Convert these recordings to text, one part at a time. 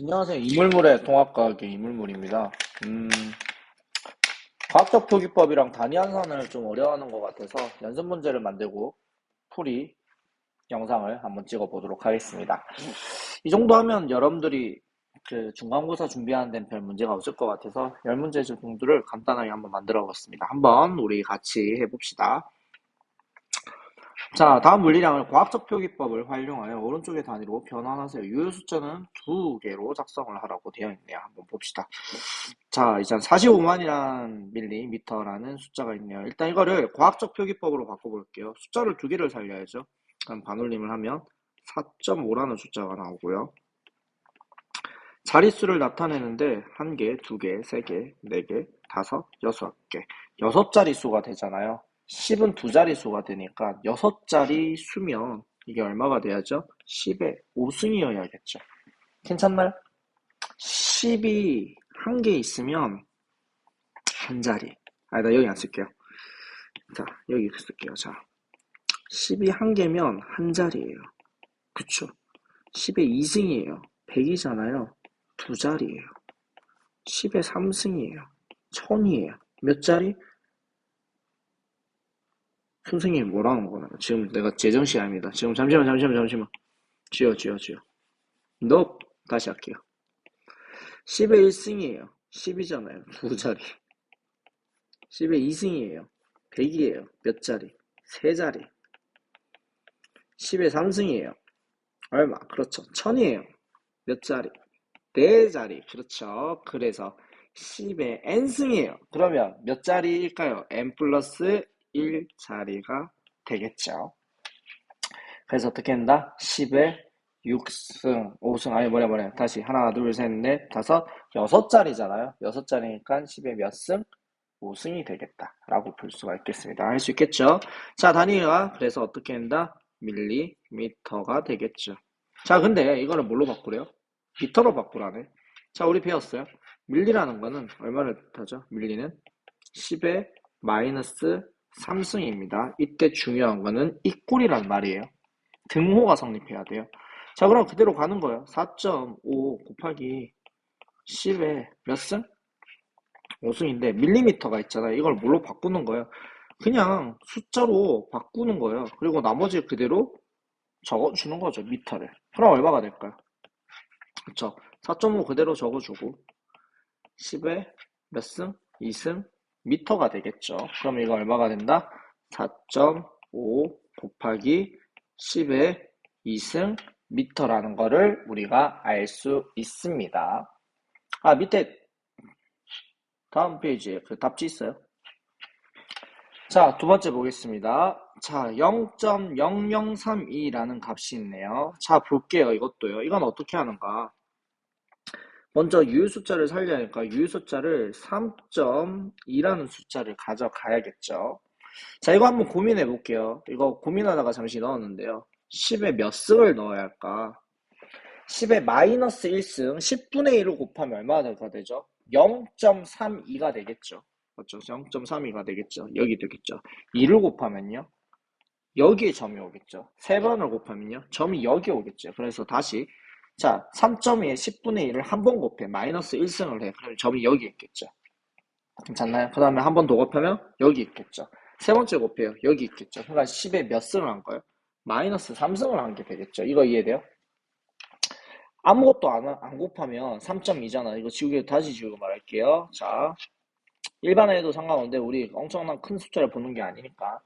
안녕하세요. 이물물의 통합과학의 이물물입니다. 과학적 표기법이랑 단위 한산을 좀 어려워하는 것 같아서 연습 문제를 만들고 풀이 영상을 한번 찍어 보도록 하겠습니다. 이 정도 하면 여러분들이 그 중간고사 준비하는 데는 별 문제가 없을 것 같아서 10문제 정도를 간단하게 한번 만들어 보겠습니다. 한번 우리 같이 해봅시다. 자, 다음 물리량을 과학적 표기법을 활용하여 오른쪽의 단위로 변환하세요. 유효 숫자는 2개로 작성을 하라고 되어 있네요. 한번 봅시다. 자, 이제 45만이라는 밀리미터라는 숫자가 있네요. 일단 이거를 과학적 표기법으로 바꿔볼게요. 숫자를 2개를 살려야죠. 그럼 반올림을 하면 4.5라는 숫자가 나오고요. 자릿수를 나타내는데 1개, 2개, 3개, 4개, 5, 6개. 6자릿수가 되잖아요. 10은 2자릿수가 되니까 6자리 수면 이게 얼마가 돼야죠? 10의 5승이어야겠죠. 괜찮나요? 10이 1개 있으면 한 자리. 나 여기 안 쓸게요. 자, 여기 쓸게요. 자, 10이 1개면 한 자리예요. 그쵸? 10의 2승이에요. 100이잖아요. 2자리예요. 10의 3승이에요. 1000이에요. 몇 자리? 선생님이 뭐라는 거나요? 지금 내가 제정신아닙니다. 지금 잠시만. 지워. 너 다시 할게요. 10의 1승이에요. 10이잖아요. 2자리. 10의 2승이에요. 100이에요. 몇 자리? 3자리. 10의 3승이에요. 얼마? 그렇죠. 1000이에요. 몇 자리? 4자리. 그렇죠. 그래서 10의 n승이에요. 그러면 몇 자리일까요? n 플러스 1자리가 되겠죠. 그래서 어떻게 한다? 10의 6승, 5승, 아니 뭐냐. 다시 하나, 둘, 셋, 넷, 다섯, 6자리잖아요. 6자리니까 10의 몇 승? 5승이 되겠다. 라고 볼 수가 있겠습니다. 할 수 있겠죠? 자, 단위가 그래서 어떻게 한다? 밀리미터가 되겠죠. 자, 근데 이거를 뭘로 바꾸래요? 미터로 바꾸라네. 자, 우리 배웠어요. 밀리라는 거는 얼마를 뜻하죠? 밀리는 10의 마이너스 3승입니다. 이때 중요한 거는 이꼴이란 말이에요. 등호가 성립해야 돼요. 자, 그럼 그대로 가는 거예요. 4.5 곱하기 10의 몇 승? 5승인데 밀리미터가 있잖아요. 이걸 뭘로 바꾸는 거예요? 그냥 숫자로 바꾸는 거예요. 그리고 나머지 그대로 적어주는 거죠. 미터를. 그럼 얼마가 될까요? 그쵸? 4.5 그대로 적어주고 10에 몇 승? 2승? 미터가 되겠죠. 그럼 이거 얼마가 된다? 4.5 곱하기 10의 2승 미터라는 거를 우리가 알 수 있습니다. 밑에 다음 페이지에 그 답지 있어요. 자, 두 번째 보겠습니다. 자, 0.0032라는 값이 있네요. 자, 볼게요. 이것도요. 이건 어떻게 하는가? 먼저 유효 숫자를 살려야 하니까 유효 숫자를 3.2라는 숫자를 가져가야겠죠. 자, 이거 한번 고민해 볼게요. 이거 고민하다가 잠시 넣었는데요. 10에 몇 승을 넣어야 할까? 10에 마이너스 1승, 10분의 1을 곱하면 얼마가 되죠? 0.32가 되겠죠. 맞죠? 0.32가 되겠죠. 여기 되겠죠. 2를 곱하면요. 여기에 점이 오겠죠. 3번을 곱하면요. 점이 여기 오겠죠. 그래서 다시 자, 3.2에 10분의 1을 한 번 곱해. 마이너스 1승을 해. 그럼 점이 여기 있겠죠. 괜찮나요? 그 다음에 한 번 더 곱하면 여기 있겠죠. 세 번째 곱해요. 여기 있겠죠. 그러니까 10에 몇 승을 한 거예요? 마이너스 3승을 한 게 되겠죠. 이거 이해돼요? 아무것도 안 곱하면 3.2잖아. 이거 지우개 다시 지우고 말할게요. 자, 일반에 해도 상관없는데 우리 엄청난 큰 숫자를 보는 게 아니니까.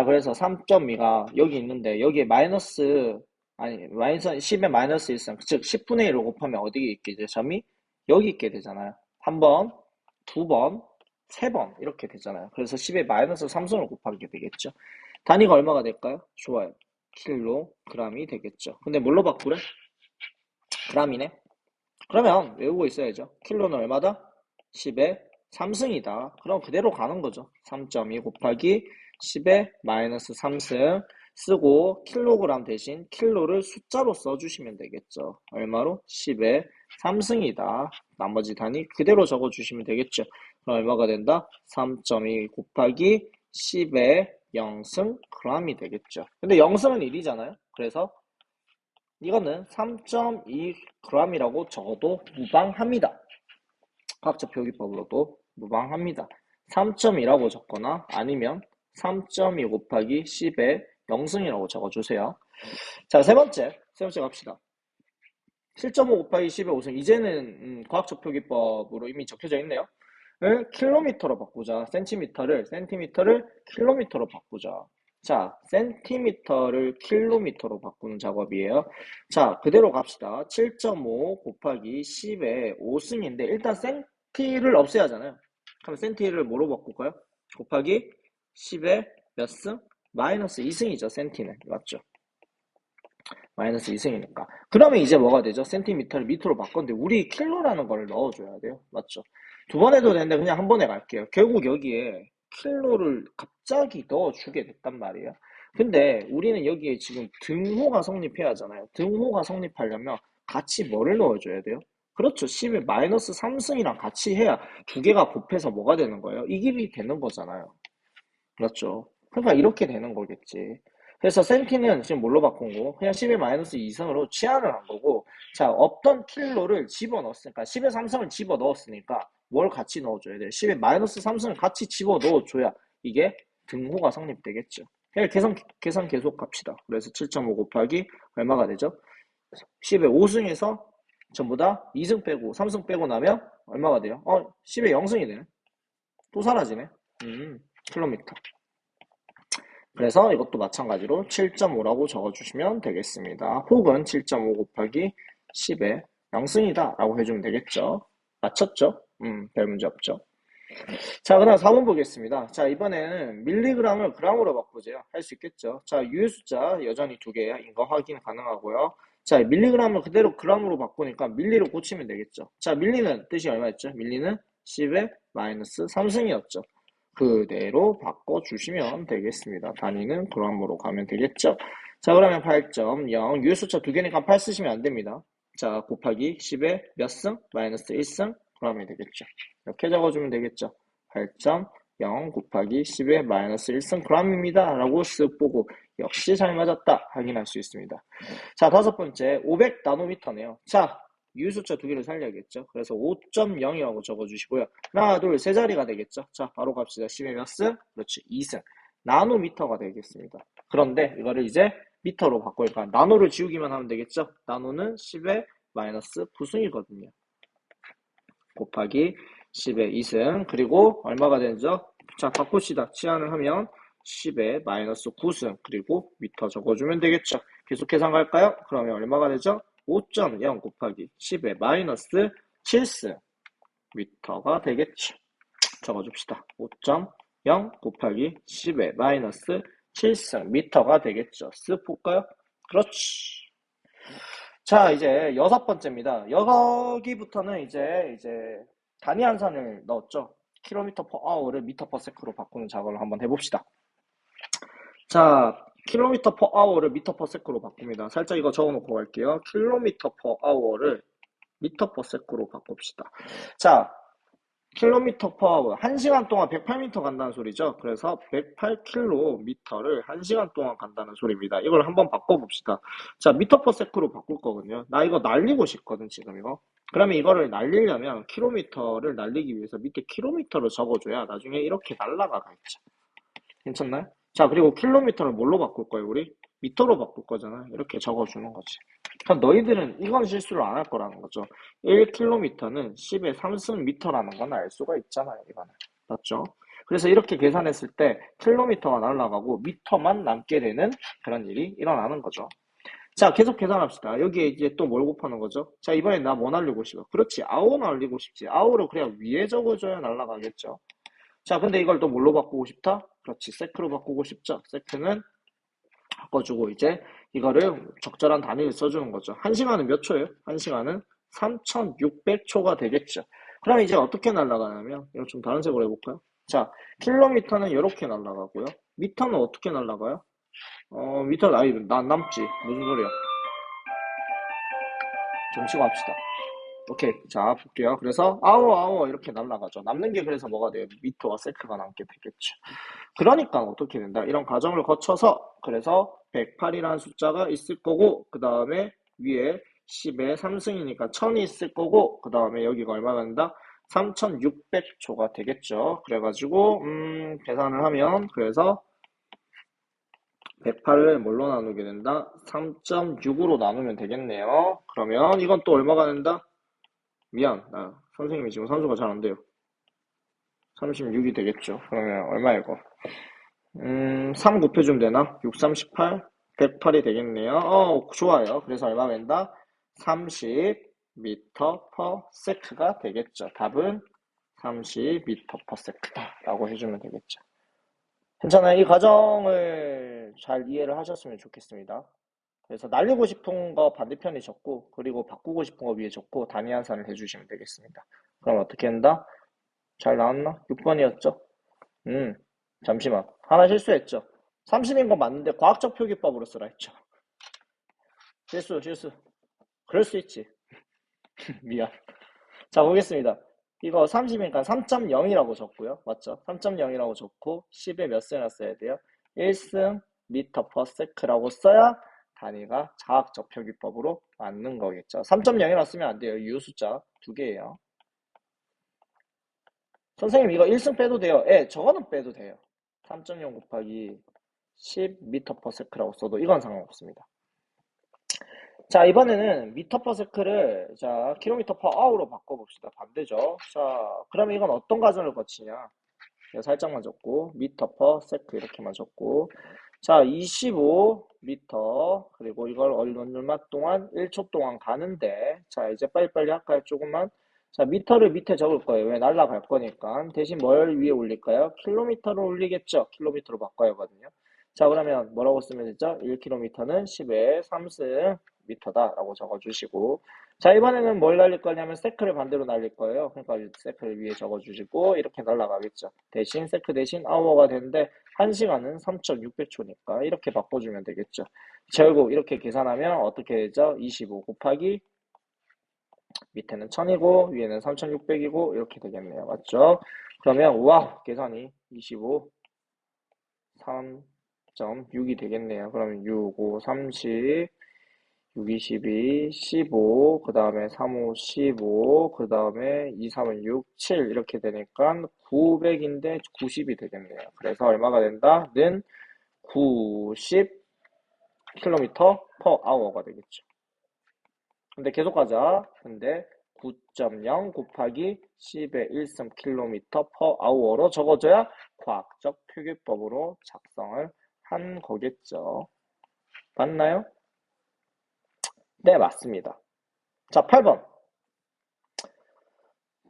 그래서 3.2가 여기 있는데 여기에 마이너스 10에 마이너스 1승, 즉 10분의 1을 곱하면 어디에 있게 되죠? 점이 여기 있게 되잖아요. 한 번, 두 번, 세 번 이렇게 되잖아요. 그래서 10에 마이너스 3승을 곱하게 되겠죠. 단위가 얼마가 될까요? 좋아요. 킬로그램이 되겠죠. 근데 뭘로 바꾸래? 그람이네. 그러면 외우고 있어야죠. 킬로는 얼마다? 10의 3승이다. 그럼 그대로 가는 거죠. 3.2 곱하기 10의 마이너스 3승 쓰고 킬로그램 대신 킬로를 숫자로 써주시면 되겠죠. 얼마로? 10의 3승이다. 나머지 단위 그대로 적어주시면 되겠죠. 그럼 얼마가 된다? 3.2 곱하기 10의 0승 g이 되겠죠. 근데 0승은 1이잖아요. 그래서 이거는 3.2g이라고 적어도 무방합니다. 과학적 표기법으로도 무방합니다. 3.2라고 적거나 아니면 3.2 곱하기 10의 0승이라고 적어주세요. 자, 세 번째 갑시다. 7.5 곱하기 10의 5승. 이제는 과학적 표기법으로 이미 적혀져 있네요. 를 킬로미터로 바꾸자. 센티미터를 킬로미터로 바꾸자. 자, 센티미터를 킬로미터로 바꾸는 작업이에요. 자, 그대로 갑시다. 7.5 곱하기 10의 5승인데 일단 센티를 없애야 하잖아요. 그럼 센티를 뭐로 바꿀까요? 곱하기 10의 몇 승? 마이너스 2승이죠. 센티는. 맞죠? 마이너스 2승이니까. 그러면 이제 뭐가 되죠? 센티미터를 미터로 바꿨는데 우리 킬로라는 걸 넣어줘야 돼요. 맞죠? 두 번 해도 되는데 그냥 한 번에 갈게요. 결국 여기에 킬로를 갑자기 넣어주게 됐단 말이에요. 근데 우리는 여기에 지금 등호가 성립해야 하잖아요. 등호가 성립하려면 같이 뭐를 넣어줘야 돼요? 그렇죠. 10의 마이너스 3승이랑 같이 해야 두 개가 곱해서 뭐가 되는 거예요? 이 길이 되는 거잖아요. 그렇죠. 그러니까 이렇게 되는 거겠지. 그래서 센티는 지금 뭘로 바꾼 거고 그냥 10의 마이너스 2승으로 치환을 한 거고 자 없던 킬로를 집어넣었으니까 10의 3승을 집어넣었으니까 뭘 같이 넣어줘야 돼요? 10의 마이너스 3승을 같이 집어넣어줘야 이게 등호가 성립되겠죠. 그냥 계산 계속 갑시다. 그래서 7.5 곱하기 얼마가 되죠? 10의 5승에서 전부 다 2승 빼고 3승 빼고 나면 얼마가 돼요? 10의 0승이 되네. 또 사라지네. 킬로미터. 그래서 이것도 마찬가지로 7.5라고 적어주시면 되겠습니다. 혹은 7.5 곱하기 10의 0승이다 라고 해주면 되겠죠. 맞췄죠? 별 문제 없죠. 자, 그 다음 4번 보겠습니다. 자, 이번에는 밀리그램을 그램으로 바꾸세요. 할 수 있겠죠. 자, 유의 숫자 여전히 2개인 거 확인 가능하고요. 자, 밀리그램을 그대로 그램으로 바꾸니까 밀리로 고치면 되겠죠. 자, 밀리는 뜻이 얼마였죠? 밀리는 10의 마이너스 3승이었죠. 그대로 바꿔주시면 되겠습니다. 단위는 그램으로 가면 되겠죠. 자, 그러면 8.0 유의 숫자 2개니까 8 쓰시면 안 됩니다. 자, 곱하기 10의 몇 승? 마이너스 1승? 그러면 되겠죠. 이렇게 적어주면 되겠죠. 8.0 곱하기 10의 마이너스 1승 g입니다. 라고 쓱 보고 역시 잘 맞았다 확인할 수 있습니다. 자, 다섯 번째 500 나노미터네요. 자, 유의숫자 2개를 살려야겠죠. 그래서 5.0이라고 적어주시고요. 하나, 둘, 세 자리가 되겠죠. 자, 바로 갑시다. 10의 몇 승? 그렇지, 2승. 나노미터가 되겠습니다. 그런데 이거를 이제 미터로 바꾸니까 나노를 지우기만 하면 되겠죠. 나노는 10의 마이너스 9승이거든요. 곱하기 10의 2승. 그리고 얼마가 되죠? 자, 바꿉시다. 치환을 하면 10의 마이너스 9승. 그리고 미터 적어주면 되겠죠. 계속 계산 갈까요? 그러면 얼마가 되죠? 5.0 곱하기 10의 마이너스 7승 미터가 되겠죠. 적어줍시다. 5.0 곱하기 10의 마이너스 7승 미터가 되겠죠. 쓱 볼까요? 그렇지. 자, 이제 여섯 번째입니다. 여기부터는 이제 단위 한산을 넣었죠. 킬로미터 퍼 아워를 미터 퍼 세크로 바꾸는 작업을 한번 해봅시다. 자, 킬로미터 퍼 아워를 미터 퍼 세크로 바꿉니다. 살짝 이거 적어놓고 갈게요. 킬로미터 퍼 아워를 미터 퍼 세크로 바꿉시다. 자, 킬로미터 퍼 아워 1시간 동안 108m 간다는 소리죠. 그래서 108km를 1시간 동안 간다는 소리입니다. 이걸 한번 바꿔봅시다. 자, 미터 퍼 세크로 바꿀 거거든요. 나 이거 날리고 싶거든 지금 이거. 그러면 이거를 날리려면 킬로미터를 날리기 위해서 밑에 킬로미터를 적어줘야 나중에 이렇게 날아가겠죠. 괜찮나요? 자, 그리고 킬로미터를 뭘로 바꿀 거예요, 우리? 미터로 바꿀 거잖아. 이렇게 적어주는 거지. 그러니까 너희들은 이건 실수를 안 할 거라는 거죠. 1km는 10의 3승 미터라는 건 알 수가 있잖아요, 이거는. 맞죠? 그래서 이렇게 계산했을 때 킬로미터가 날아가고 미터만 남게 되는 그런 일이 일어나는 거죠. 자, 계속 계산합시다. 여기에 이제 또 뭘 곱하는 거죠? 자, 이번엔 나 뭐 날리고 싶어? 그렇지, 아워 날리고 싶지. 아워를 그냥 위에 적어줘야 날아가겠죠. 자, 근데 이걸 또 뭘로 바꾸고 싶다? 그렇지, 세크로 바꾸고 싶죠. 세크는 바꿔주고 이제 이거를 적절한 단위를 써주는 거죠. 1시간은 몇 초예요? 1시간은 3600초가 되겠죠. 그럼 이제 어떻게 날아가냐면 이거 좀 다른 색으로 해볼까요? 자, 킬로미터는 이렇게 날아가고요. 미터는 어떻게 날아가요? 미터는 아니 남지. 무슨 소리야? 좀 쉬고 합시다. 오케이, 자 볼게요. 그래서 아워 이렇게 날아가죠. 남는 게 그래서 뭐가 돼요? 미터와 세크가 남게 되겠죠. 그러니까 어떻게 된다? 이런 과정을 거쳐서 그래서 108이라는 숫자가 있을 거고 그 다음에 위에 10에 3승이니까 1000이 있을 거고, 그 다음에 여기가 얼마가 된다? 3600초가 되겠죠. 그래가지고, 계산을 하면, 그래서 108을 뭘로 나누게 된다? 3.6으로 나누면 되겠네요. 그러면 이건 또 얼마가 된다? 미안, 선생님이 지금 산수가 잘 안 돼요. 36이 되겠죠. 그러면 얼마 이거? 3 곱해주면 되나? 6, 38, 108이 되겠네요. 좋아요. 그래서 얼마 된다? 30m per sec가 되겠죠. 답은 30m per sec다 라고 해주면 되겠죠. 괜찮아요. 이 과정을 잘 이해를 하셨으면 좋겠습니다. 그래서 날리고 싶은 거 반대편에 적고, 그리고 바꾸고 싶은 거 위에 적고, 단위 환산을 해주시면 되겠습니다. 그럼 어떻게 한다? 잘 나왔나? 6번이었죠? 잠시만. 하나 실수했죠? 30인 건 맞는데 과학적 표기법으로 쓰라 했죠. 실수. 그럴 수 있지. 미안. 자, 보겠습니다. 이거 30이니까 3.0이라고 적고요. 맞죠? 3.0이라고 적고 10에 몇 승이나 써야 돼요? 1승 미터 퍼 세크라고 써야 단위가 자학적 표기법으로 맞는 거겠죠. 3.0이라고 쓰면 안 돼요. 유 숫자 두 개예요. 선생님 이거 1승 빼도 돼요. 예, 저거는 빼도 돼요. 3.0 곱하기 10m per sec라고 써도 이건 상관없습니다. 자, 이번에는 미터 퍼 세크를 자, 킬로미터 퍼 아워로 바꿔봅시다. 반대죠. 자, 그러면 이건 어떤 과정을 거치냐? 살짝만 적고 미터 퍼 세크 이렇게만 적고 자, 25m 그리고 이걸 얼마 동안 1초 동안 가는데 자, 이제 빨리빨리 할까요? 조금만. 자, 미터를 밑에 적을 거예요. 왜? 날아갈 거니까. 대신 뭘 위에 올릴까요? 킬로미터로 올리겠죠. 킬로미터로 바꿔야 하거든요. 자, 그러면 뭐라고 쓰면 되죠? 1km는 10의 3승 미터다라고 적어주시고 자, 이번에는 뭘 날릴 거냐면 세크를 반대로 날릴 거예요. 그러니까 세크를 위에 적어주시고 이렇게 날아가겠죠. 대신 세크 대신 아워가 되는데 1시간은 3,600초니까 이렇게 바꿔주면 되겠죠. 결국 이렇게 계산하면 어떻게 되죠? 25 곱하기 밑에는 1000이고 위에는 3600이고 이렇게 되겠네요. 맞죠? 그러면 우와 계산이 25 3.6이 되겠네요. 그러면 6, 5, 30 6, 22, 15, 그 다음에 3, 5, 15, 그 다음에 2, 3은 6, 7 이렇게 되니까 900인데 90이 되겠네요. 그래서 얼마가 된다? 는 90km per hour가 되겠죠. 근데 계속 가자. 근데 9.0 곱하기 10의 1승 km per hour로 적어줘야 과학적 표기법으로 작성을 한 거겠죠. 맞나요? 네, 맞습니다. 자, 8번.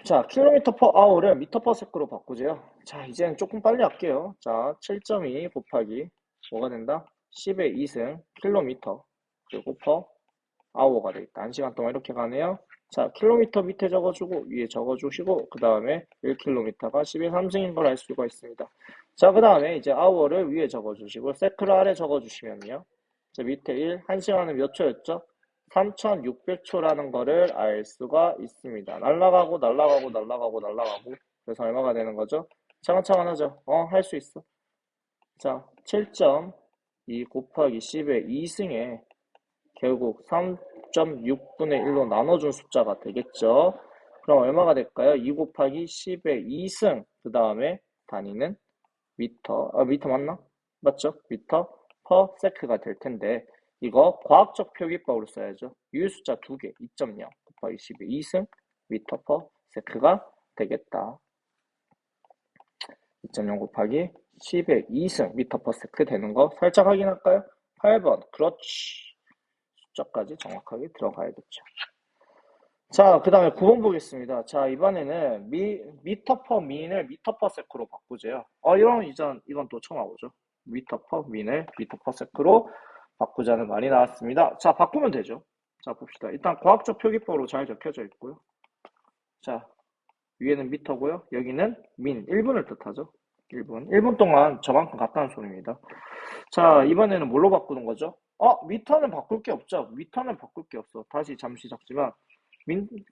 자, 킬로미터 퍼 아워를 미터 퍼 세크로 바꾸죠. 자, 이제는 조금 빨리 할게요. 자, 7.2 곱하기 뭐가 된다? 10의 2승 킬로미터 그리고 퍼 아워가 되겠다. 1시간 동안 이렇게 가네요. 자, 킬로미터 밑에 적어주고 위에 적어주시고 그 다음에 1km가 10의 3승인 걸 알 수가 있습니다. 자, 그 다음에 이제 아워를 위에 적어주시고 세크를 아래 적어주시면요. 자, 밑에 1시간은 몇 초였죠? 3600초라는 거를 알 수가 있습니다. 날아가고 그래서 얼마가 되는 거죠? 차근차근 하죠. 할 수 있어. 자, 7.2 곱하기 10의 2승에 결국 3.6분의 1로 나눠준 숫자가 되겠죠. 그럼 얼마가 될까요? 2 곱하기 10의 2승 그 다음에 단위는 미터. 미터 맞나? 맞죠? 미터 퍼 세크가 될 텐데 이거 과학적 표기법으로 써야죠. 유효숫자 2개 2.0 곱하기 10의 2승 미터 퍼 세크가 되겠다. 2.0 곱하기 10의 2승 미터 퍼 세크 되는 거 살짝 확인할까요? 8번 그렇지. 숫자까지 정확하게 들어가야겠죠. 자, 그 다음에 9번 보겠습니다. 자, 이번에는 미터 퍼 민을 미터 퍼 세크로 바꾸죠. 이건 또 처음 와보죠. 미터 퍼 민을 미터 퍼 세크로 바꾸자는 말이 나왔습니다. 자, 바꾸면 되죠. 자, 봅시다. 일단 과학적 표기법으로 잘 적혀져 있고요. 자, 위에는 미터고요. 여기는 민, 1분을 뜻하죠. 1분. 1분 동안 저만큼 갔다는 소리입니다. 자, 이번에는 뭘로 바꾸는 거죠? 미터는 바꿀 게 없죠. 미터는 바꿀 게 없어. 다시 잠시 적지만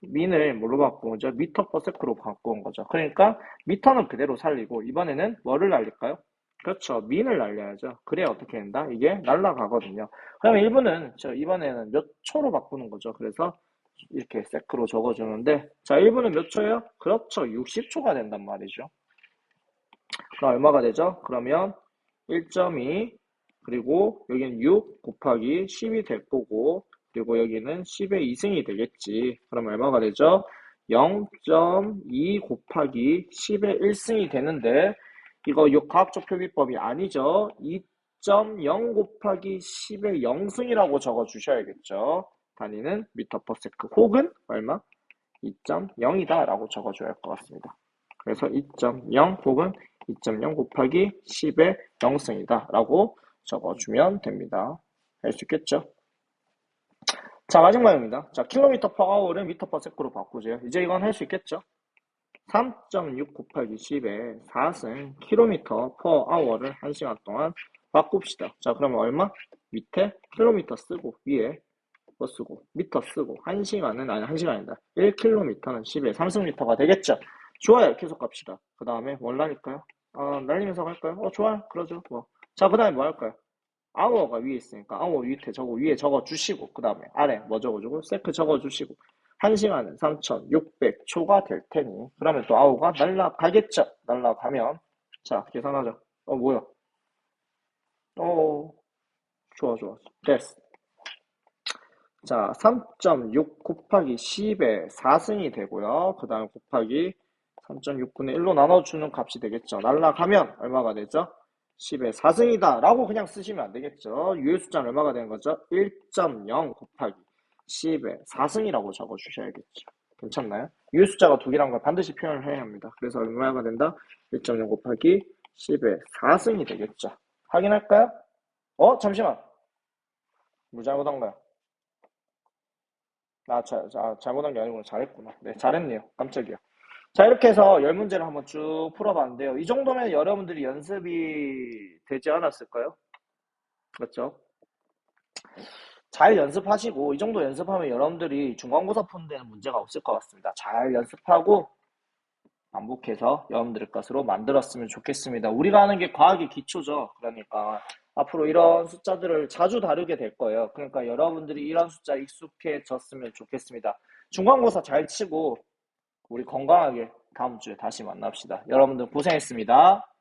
민을 뭘로 바꾼 거죠? 미터 퍼 세크로 바꾼 거죠. 그러니까 미터는 그대로 살리고 이번에는 뭐를 날릴까요? 그렇죠. 민을 날려야죠. 그래야 어떻게 된다? 이게 날라가거든요. 그러면 1분은 저 이번에는 몇 초로 바꾸는 거죠. 그래서 이렇게 세크로 적어주는데 자 1분은 몇 초예요? 그렇죠. 60초가 된단 말이죠. 그럼 얼마가 되죠? 그러면 1.2 그리고 여기는 6 곱하기 10이 될 거고 그리고 여기는 10의 2승이 되겠지. 그럼 얼마가 되죠? 0.2 곱하기 10의 1승이 되는데 이거 과학적 표기법이 아니죠. 2.0 곱하기 10의 0승이라고 적어 주셔야겠죠. 단위는 미터 퍼 세크 혹은 얼마? 2.0이다 라고 적어줘야 할 것 같습니다. 그래서 2.0 혹은 2.0 곱하기 10의 0승이다 라고 적어주면 됩니다. 알 수 있겠죠? 자, 마지막입니다. 자, 킬로미터 퍼 아워를 미터 퍼 세크로 바꾸세요. 이제 이건 할 수 있겠죠? 3.6 곱하기 10의 4승 킬로미터 퍼 아워를 1시간 동안 바꿉시다. 자, 그러면 얼마? 밑에 킬로미터 쓰고 위에 뭐 쓰고 미터 쓰고 1시간은 아니 1시간이다. 1km는 10의 3승미터가 되겠죠. 좋아요. 계속 갑시다. 그 다음에 뭘 날릴까요? 날리면서 갈까요? 좋아요. 그러죠. 뭐. 자, 그 다음에 뭐 할까요? 아워가 위에 있으니까 아워 밑에 적어 위에 적어 주시고 그 다음에 아래 뭐 적어주고 세크 적어 주시고 1시간은 3,600초가 될 테니 그러면 또 아워가 날라가겠죠. 날라가면 자 계산하자. 뭐야? 좋아 좋아 됐어. 자, 3.6 곱하기 10의 4승이 되고요. 그 다음 곱하기 3.6분의 1로 나눠주는 값이 되겠죠. 날라가면 얼마가 되죠? 10의 4승이다 라고 그냥 쓰시면 안 되겠죠. 유효 숫자는 얼마가 되는 거죠? 1.0 곱하기 10의 4승이라고 적어주셔야겠죠. 괜찮나요? 유효 숫자가 두 개란 걸 반드시 표현을 해야 합니다. 그래서 얼마가 된다? 1.0 곱하기 10의 4승이 되겠죠. 확인할까요? 잠시만. 뭐 잘못한가요? 잘못한 게 아니고 잘했구나. 네, 잘했네요. 깜짝이야. 자, 이렇게 해서 10문제를 한번 쭉 풀어봤는데요. 이 정도면 여러분들이 연습이 되지 않았을까요? 그렇죠? 잘 연습하시고, 이 정도 연습하면 여러분들이 중간고사 푸는 데는 문제가 없을 것 같습니다. 잘 연습하고, 반복해서 여러분들의 것으로 만들었으면 좋겠습니다. 우리가 하는 게 과학의 기초죠. 그러니까 앞으로 이런 숫자들을 자주 다루게 될 거예요. 그러니까 여러분들이 이런 숫자 익숙해졌으면 좋겠습니다. 중간고사 잘 치고 우리 건강하게 다음 주에 다시 만납시다. 여러분들 고생했습니다.